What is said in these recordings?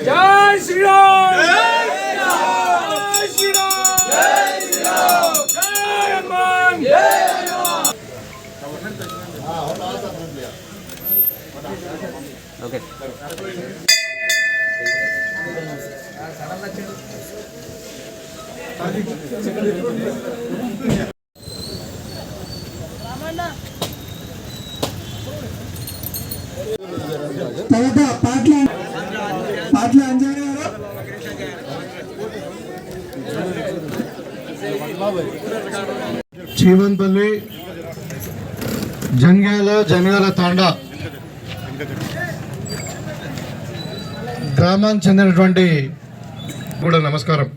जय श्री राम, जय श्री राम, जय श्री राम, जय हनुमान, जय हनुमान। ओके పాటలు అంజారు చీవన్పల్లి జంగాల తాండా గ్రామానికి చెందినటువంటి కూడా నమస్కారం.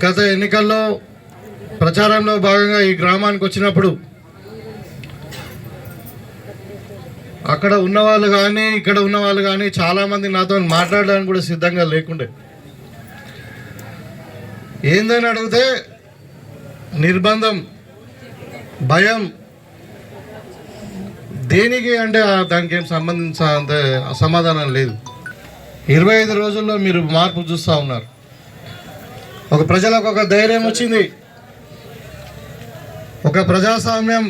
గత ఎన్నికల్లో ప్రచారంలో భాగంగా ఈ గ్రామానికి వచ్చినప్పుడు అక్కడ ఉన్నవాళ్ళు కానీ ఇక్కడ ఉన్నవాళ్ళు కానీ చాలామంది నాతో మాట్లాడడానికి కూడా సిద్ధంగా లేకుండే. ఏందని అడిగితే నిర్బంధం, భయం, దేనికి అంటే దానికి ఏం సంబంధించిన సమాధానం లేదు. 25 రోజుల్లో మీరు మార్పు చూస్తూ ఉన్నారు. ఒక ప్రజలకు ఒక ధైర్యం వచ్చింది, ఒక ప్రజాస్వామ్యం,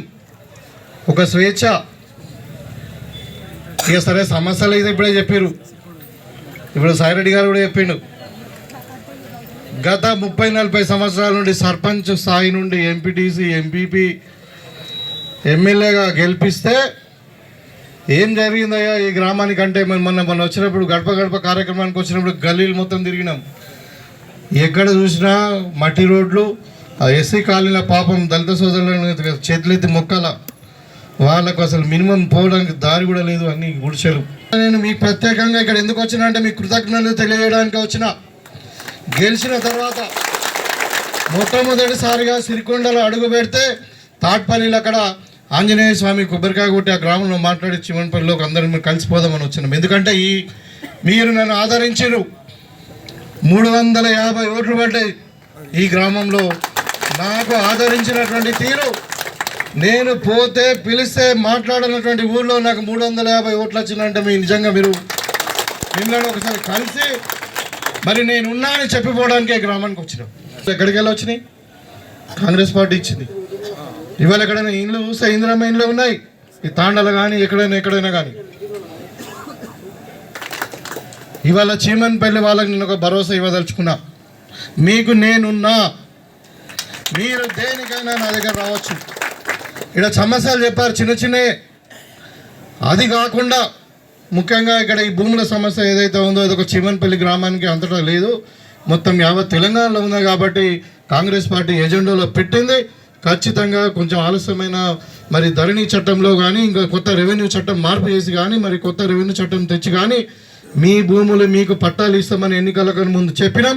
ఒక స్వేచ్ఛ. ఇక సరే సమస్యలు అయితే ఇప్పుడే చెప్పారు, ఇప్పుడు సాయిరెడ్డి గారు కూడా చెప్పిండు. గత 30-40 సంవత్సరాల నుండి సర్పంచ్ స్థాయి నుండి ఎంపీటీసీ, ఎంపీపీ, ఎమ్మెల్యేగా గెలిపిస్తే ఏం జరిగిందయ్యా ఈ గ్రామానికి అంటే మొన్న వచ్చినప్పుడు గడప గడప కార్యక్రమానికి వచ్చినప్పుడు గల్లీలు మొత్తం తిరిగినాం. ఎక్కడ చూసినా మట్టి రోడ్లు, ఆ ఎస్సీ కాలనీల పాపం దళిత సోదరులను చేతులెత్తి మొక్కల, వాళ్ళకు అసలు మినిమం పోవడానికి దారి కూడా లేదు, అన్ని గుడిసెలు. నేను మీకు ప్రత్యేకంగా ఇక్కడ ఎందుకు వచ్చినా అంటే మీకు కృతజ్ఞతలు తెలియజేయడానికి వచ్చిన. గెలిచిన తర్వాత మొట్టమొదటిసారిగా సిరికొండలో అడుగు పెడితే తాట్పల్లిలో అక్కడ ఆంజనేయ స్వామి కొబ్బరికాయ కొట్టి ఆ గ్రామంలో మాట్లాడి చివన్పల్లిలోకి అందరం మీరు కలిసిపోదామని వచ్చినాం. ఎందుకంటే మీరు నన్ను ఆదరించారు. 350 ఓట్లు పడ్డాయి ఈ గ్రామంలో. నాకు ఆదరించినటువంటి తీరు, నేను పోతే పిలిస్తే మాట్లాడినటువంటి ఊళ్ళో నాకు 350 ఓట్లు వచ్చిందంటే మీ నిజంగా మీరు మిమ్మల్ని ఒకసారి కలిసి మరి నేనున్నా అని చెప్పిపోవడానికే గ్రామానికి వచ్చినాం. ఎక్కడికి వెళ్ళి వచ్చినాయి? కాంగ్రెస్ పార్టీ ఇచ్చింది. ఇవాళ ఎక్కడైనా ఇండ్లు చూస్తే ఇందిరమ్మ ఇండ్లు ఉన్నాయి, ఈ తాండలు కానీ ఎక్కడైనా కానీ. ఇవాళ చీమన్పల్లి వాళ్ళకి నేను ఒక భరోసా ఇవ్వదలుచుకున్నా, మీకు నేనున్నా, మీరు దేనికైనా నా దగ్గర రావచ్చు. ఇక్కడ సమస్యలు చెప్పారు చిన్న చిన్నవి, అది కాకుండా ముఖ్యంగా ఇక్కడ ఈ భూముల సమస్య ఏదైతే ఉందో ఇది ఒక చీమన్పల్లి గ్రామానికి అంతటా లేదు, మొత్తం యావత్ తెలంగాణలో ఉంది. కాబట్టి కాంగ్రెస్ పార్టీ ఎజెండాలో పెట్టింది. ఖచ్చితంగా కొంచెం ఆలస్యమైన మరి ధరణి చట్టంలో కానీ ఇంకా కొత్త రెవెన్యూ చట్టం మార్పు చేసి కానీ మరి కొత్త రెవెన్యూ చట్టం తెచ్చి కానీ మీ భూములు మీకు పట్టాలు ఇస్తామని ఎన్నికలకు ముందు చెప్పినాం.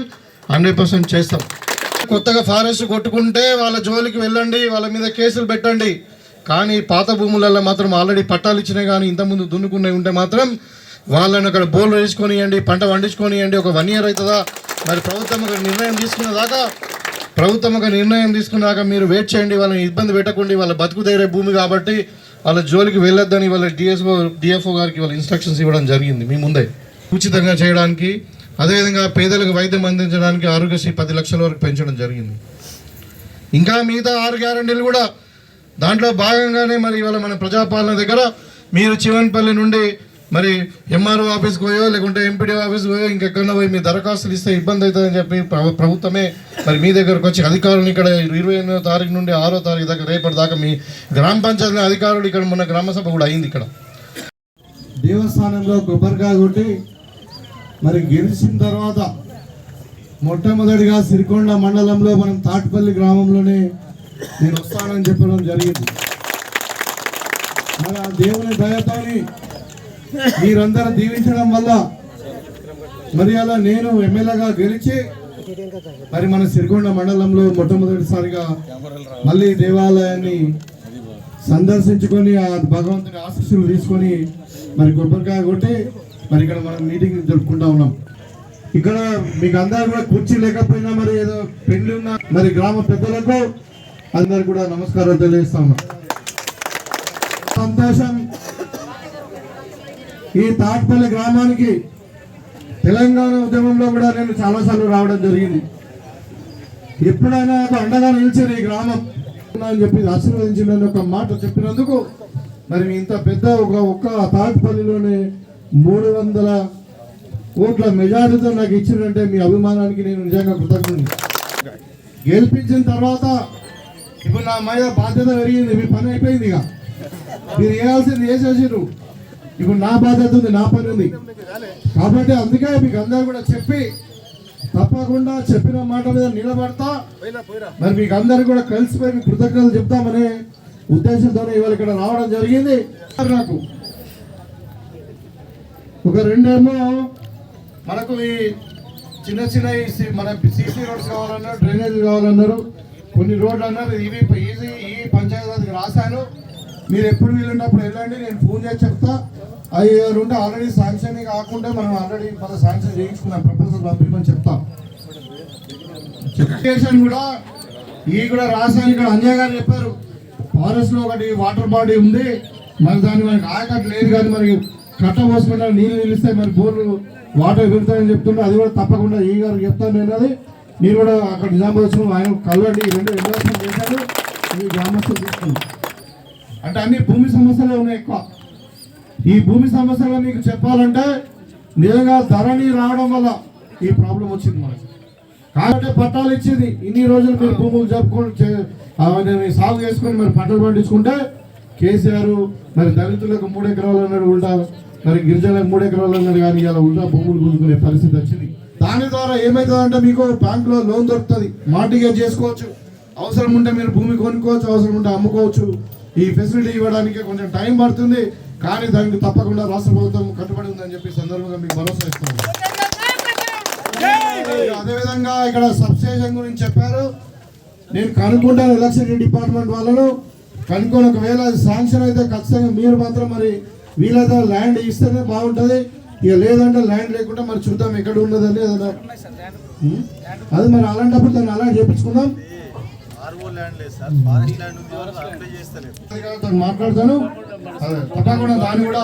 100% చేస్తాం. కొత్తగా ఫారెస్ట్ కొట్టుకుంటే వాళ్ళ జోలికి వెళ్ళండి, వాళ్ళ మీద కేసులు పెట్టండి. కానీ పాత భూములలో మాత్రం ఆల్రెడీ పట్టాలు ఇచ్చినాయి కానీ ఇంతకుముందు దున్నుకున్నవి ఉంటే మాత్రం వాళ్ళని అక్కడ బోర్లు వేసుకొనియండి, పంట పండించుకొనియండి. ఒక 1 ఇయర్ అవుతుందా మరి ప్రభుత్వం ఒక నిర్ణయం తీసుకున్నాక మీరు వెయిట్ చేయండి. వాళ్ళని ఇబ్బంది పెట్టకండి, వాళ్ళ బతుకు ధైర్య భూమి కాబట్టి వాళ్ళ జోలికి వెళ్ళొద్దని వాళ్ళ డిఎఫ్ఓ గారికి వాళ్ళ ఇన్స్ట్రక్షన్స్ ఇవ్వడం జరిగింది మీ ముందే. ఉచితంగా చేయడానికి, అదేవిధంగా పేదలకు వైద్యం అందించడానికి ఆరోగ్యశ్రీ 10 లక్షల వరకు పెంచడం జరిగింది. ఇంకా మిగతా 6 గ్యారెంటీలు కూడా దాంట్లో భాగంగానే మరి ఇవాళ మన ప్రజాపాలన దగ్గర మీరు చివన్పల్లి నుండి మరి ఎంఆర్ఓ ఆఫీస్కి పోయో లేకుంటే ఎంపీడీ ఆఫీస్కి పోయో ఇంకెక్కడో పోయి మీ దరఖాస్తులు ఇస్తే ఇబ్బంది అవుతుందని చెప్పి ప్రభుత్వమే మరి మీ దగ్గరకు వచ్చి అధికారులు ఇక్కడ 28వ తారీఖు నుండి 6వ తారీఖు దాకా రేపటి దాకా మీ గ్రామ పంచాయతీ అధికారులు ఇక్కడ మొన్న గ్రామసభ కూడా అయింది. ఇక్కడ దేవస్థానంలో కొబ్బరికాయ కొట్టి మరి గెలిచిన తర్వాత మొట్టమొదటిగా సిరికొండ మండలంలో మనం తాటిపల్లి గ్రామంలోనే నేను వస్తానని చెప్పడం జరిగింది. మరి ఆ దేవుని దయతోని మీరందరూ దీవించడం వల్ల మరి అలా నేను ఎమ్మెల్యేగా గెలిచి మరి మన సిరికొండ మండలంలో మొట్టమొదటిసారిగా మళ్ళీ దేవాలయాన్ని సందర్శించుకొని ఆ భగవంతుని ఆశీస్సులు తీసుకొని మరి కొబ్బరికాయ కొట్టి మరి ఇక్కడ మనం మీటింగ్ జరుపుకుంటా ఉన్నాం. ఇక్కడ మీకు అందరూ కూడా కుర్చీ లేకపోయినా మరి ఏదో పెళ్లి ఉన్న మరి గ్రామ పెద్దలకు అందరు కూడా నమస్కారాలు తెలియజేస్తా ఉన్నాం. సంతోషం. ఈ తాటిపల్లి గ్రామానికి తెలంగాణ ఉద్యమంలో కూడా నేను చాలాసార్లు రావడం జరిగింది. ఎప్పుడైనా నాకు అండగా నిలిచిన ఈ గ్రామం అని చెప్పి ఆశీర్వదించిన ఒక మాట చెప్పినందుకు మరి ఇంత పెద్ద ఒక్క తాటిపల్లిలోనే 300 కోట్ల మెజారిటీతో నాకు ఇచ్చినంటే మీ అభిమానానికి నేను నిజంగా కృతజ్ఞుడిని. గెలిపించిన తర్వాత ఇప్పుడు నా మీద బాధ్యత పెరిగింది. మీ పని అయిపోయింది. ఇక మీరు చేయాల్సింది చేసేసారు. ఇప్పుడు నా బాధ్యత ఉంది, నా పని ఉంది. కాబట్టి అందుకే మీకు అందరూ కూడా చెప్పి తప్పకుండా చెప్పిన మాట మీద నిలబడతా. మరి మీకు అందరు కూడా కలిసిపోయి మీకు కృతజ్ఞతలు చెప్తామనే ఉద్దేశంతోనే ఇవాళ ఇక్కడ రావడం జరిగింది. నాకు ఒక రెండేమో మనకు ఈ చిన్న చిన్న మన సీసీ రోడ్స్ కావాలన్నారు, డ్రైనేజ్ కావాలన్నారు, కొన్ని రోడ్లు అన్నారు. ఇవి ఈజీ ఈ పంచాయతీకి రాశాను. మీరు ఎప్పుడు వీలున్నప్పుడు వెళ్ళండి, నేను ఫోన్ చేసి చెప్తా. అవి ఉంటే ఆల్రెడీ శాంక్షన్ కాకుండా మనం ఆల్రెడీ మన శాంక్షన్ చేయించుకున్నాం, ప్రపోజల్ పంపించమని చెప్తాం. చెక్ కూడా ఈ కూడా రాశాను. ఇక్కడ అంజయ్ గారు చెప్పారు ఫారెస్ట్ లో ఒకటి వాటర్ బాడీ ఉంది, మరి దాన్ని మనకి ఆయకట్టు లేదు, కానీ మరి కట్ట పోసుకుంటా నీళ్ళు నిలిస్తే మరి బోర్లు వాటర్ పెడతాయని చెప్తుంటే అది కూడా తప్పకుండా ఈ గారు చెప్తాను. నేను అది మీరు కూడా అక్కడ నిజామాబాద్ వచ్చిన ఆయన కలవండి. ఈ 2 ఎండోర్స్మెంట్ చేశారు. ఈ గ్రామస్తులు తీసుకున్నాం. అంటే అన్ని భూమి సమస్యలు ఉన్నాయి ఎక్కువ. ఈ భూమి సమస్యలు మీకు చెప్పాలంటే నిజంగా ధరణి రావడం వల్ల ఈ ప్రాబ్లం వచ్చింది మనకి. కాబట్టి పట్టాలు ఇచ్చింది. ఇన్ని రోజులు మీరు భూములు జరుపుకొని సాగు చేసుకొని మరి పంటలు పండించుకుంటే కేసీఆర్ మరి దళితులకు 3 ఎకరాలు అన్నాడు ఉల్టా, మరి గిరిజనులకు 3 ఎకరాలు అన్నాడు, కానీ ఇలా ఉల్టా భూములు గుంజుకునే పరిస్థితి వచ్చింది. దాని ద్వారా ఏమవుతుందంటే మీకు బ్యాంకులో లోన్ దొరుకుతుంది, మార్టిగేజ్ చేసుకోవచ్చు, అవసరం ఉంటే మీరు భూమి కొనుక్కోవచ్చు, అవసరం ఉంటే అమ్ముకోవచ్చు. ఈ ఫెసిలిటీ ఇవ్వడానికి కొంచెం టైం పడుతుంది, కానీ దానికి తప్పకుండా రాష్ట్ర ప్రభుత్వం కట్టుబడి ఉందని చెప్పి సందర్భంగా మీకు భరోసా ఇస్తాను. అదేవిధంగా ఇక్కడ సబ్స్టేషన్ గురించి చెప్పారు. నేను కనుక్కుంటాను ఎలక్ట్రిసిటీ డిపార్ట్మెంట్ వాళ్ళను, కనుక్కొని ఒకవేళ శాంక్షన్ అయితే ఖచ్చితంగా మీరు మాత్రం మరి వీళ్ళతో ల్యాండ్ ఇస్తేనే బాగుంటుంది. ఇక లేదంటే ల్యాండ్ లేకుండా మరి చూద్దాం ఎక్కడ ఉన్నదని ఏదైనా అది మరి అలాంటప్పుడు దాన్ని అలా చేపించుకుందాం. మాట్లాడతాను తప్పకుండా దాన్ని కూడా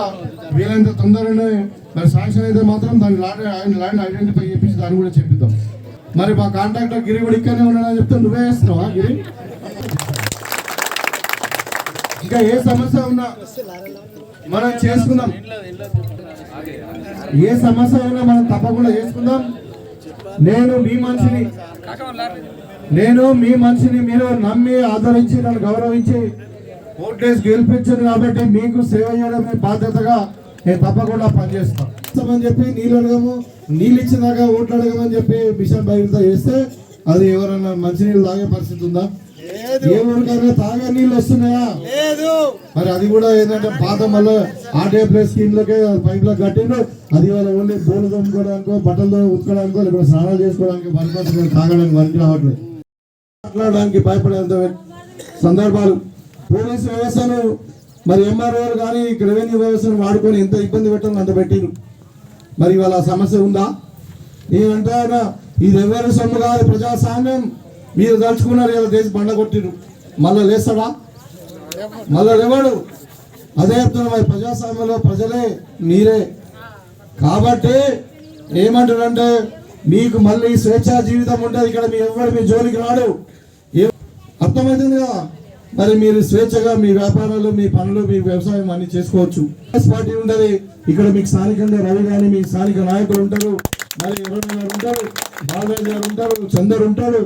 వీలైనంత తొందరగానే మరి శాంక్షన్ అయితే మాత్రం దాని ల్యాండ్ ఐడెంటిఫై చేపించి దాన్ని కూడా చెప్పిద్దాం. మరి మా కాంట్రాక్టర్ గిరి కూడా ఇక్కడనే ఉన్నాడని చెప్తే నువ్వే వేస్తున్నావా గిరి? ఇంకా ఏ సమస్య ఉన్నా మనం చేసుకుందాం, ఏ సమస్య ఉన్నా మనం తప్పకుండా చేసుకుందాం. నేను మీ మనిషిని మీరు నమ్మి ఆదరించి నన్ను గౌరవించి ఓట్లేసి గెలిపించారు కాబట్టి మీకు సేవ చేయడమే బాధ్యతగా నేను తప్పకుండా పనిచేస్తాను. చెప్పి నీళ్ళు అడగము, నీళ్ళు ఇచ్చినాక ఓట్లు అడగమని చెప్పి మిషన్ బయట చేస్తే అది ఎవరన్నా మంచినీళ్ళు తాగే పరిస్థితి ఉందా? ఏ ఊరికైనా తాగే నీళ్ళు వస్తున్నాయా? మరి అది కూడా ఏంటంటే పాత మళ్ళీ ఆర్టీఎఫ్ స్కీమ్లకే పైప్లకు కట్టిండు. అది వాళ్ళ ఓన్లీ బోలు తోముకోవడానికో బట్టలు ఉతకడానికో లేకపోతే స్నానాలు చేసుకోవడానికి పనిపడుతుంది, తాగడానికి పనికి రావట్లేదు. మాట్లాడడానికి భయపడేంత సందర్భాలు. పోలీసు వ్యవస్థను మరి ఎంఆర్ఓలు కానీ రెవెన్యూ వ్యవస్థను వాడుకొని ఎంత ఇబ్బంది పెట్టాలో అంత పెట్టిరు. మరి వాళ్ళ సమస్య ఉందా? నేనంటే ఇది ఎవరి సొమ్ము కాదు, ప్రజాస్వామ్యం. మీరు తలుచుకున్నారు ఇలా దేశ బండ కొట్టిరు, మళ్ళీ లేస్తాడా? మళ్ళీ లేవాడు. అదే చెప్తున్నా, మరి ప్రజాస్వామ్యంలో ప్రజలే మీరే. కాబట్టి ఏమంటారంటే మీకు మళ్ళీ స్వేచ్ఛా జీవితం ఉంటుంది ఇక్కడ. మీ ఎవరు మీ జోలికి రాడు. అర్థమవుతుంది కదా? మరి మీరు స్వేచ్ఛగా మీ వ్యాపారాలు, మీ పనులు, మీ వ్యవసాయం అన్ని చేసుకోవచ్చు. పార్టీ ఉండదు ఇక్కడ. మీకు స్థానికంగా రవి కానీ మీ స్థానిక నాయకులు ఉంటారు, మరి ఎవరైనా ఉంటారు, బాలరాజు గారు ఉంటారు, చందర్ ఉంటారు.